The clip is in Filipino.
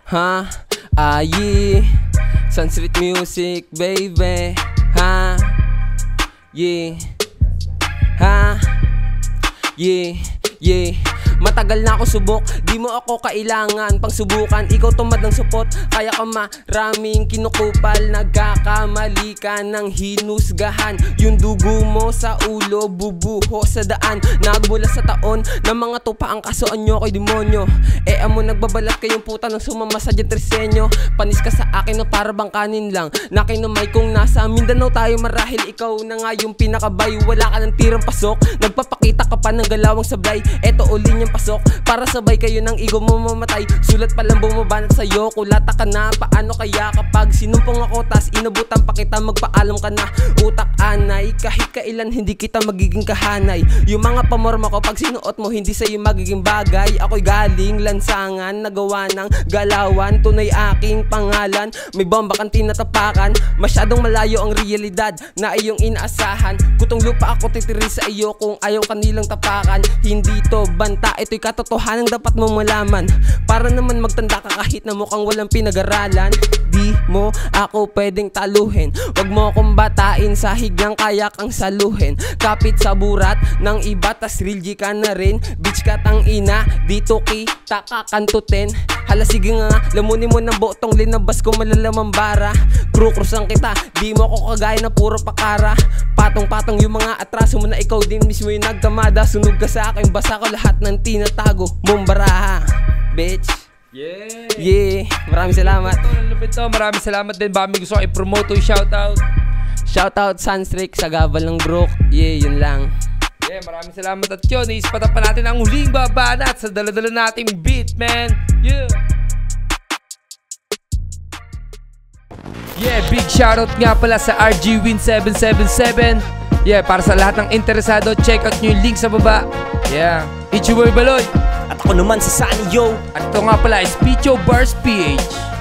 Ha? Yeah. Sunset music, baby. Ha? Yeah. Ha? Yeah. Yeah. Matagal na ako subok, di mo ako kailangan pang subukan. Ikaw tumad ng supot, kaya ka maraming kinukupal. Nagkakamali ka ng hinusgahan. Yung dugo mo sa ulo, bubuho sa daan. Nagmula sa taon ng mga tupa ang kasuan nyo kay demonyo. Amo nagbabalat kayong puta ng sumama sa Dietresenyo. Panis ka sa akin na para bang kanin lang. Nakinamay kung nasa Mindanao tayo marahil ikaw na nga yung pinakabay. Wala ka ng tirang pasok, nagpapakita ka pa ng galawang sablay. Eto uli niyang pasok, para sabay kayo ng ego mo mamatay. Sulat palang bumabanat sa'yo, kulata ka na. Paano kaya kapag sinumpong ako tas inabutan pa kita, magpaalam ka na. Utak anay, kahit kailan hindi kita magiging kahanay. Yung mga pamorma ko pag sinuot mo hindi sa'yo magiging bagay. Ako'y galing lansangan, nagawa ng galawan. Tunay aking pangalan, may bomba kang tinatapakan. Masyadong malayo ang realidad na iyong inaasahan. Kutong lupa ako titiri sa iyo kung ayaw kanilang tapakan. Hindi to banta, ito'y katotohanan dapat mo malaman. Para naman magtanda ka kahit na mukhang walang pinag-aralan. Di mo ako pwedeng taluhin, wag mo akong batain sa higlang kaya kang saluhin. Kapit sa burat ng iba tas real G ka na rin. Bitch ka tang ina, dito kita kakantutin. Hala sige nga, lamunin mo ng botong linabas ko malalamang bara. Krukrusan kita, di mo ako kagaya na puro pakara. Patong-patong yung mga atraso mo na ikaw din mismo yung nagkamada. Sunog ka sa akin, basa ko lahat ng tinatago mong baraha, bitch. Yeah, maraming salamat. Maraming salamat din. Baka may gusto ko i-promote o i-shoutout. Shoutout Sunstreak sa Gabal ng Brook. Yeah, yun lang. Yeah, maraming salamat. At yun, iispatan pa natin ang huling babanat sa daladala nating beat, man. Yeah, big shoutout nga pala sa RG Win 777. Yeah, para sa lahat ng interesado, check out nyo yung link sa baba. Yeah, it's your boy Baloy. At ako naman si Sunny Yo. At ito nga pala is Picho Bars PH.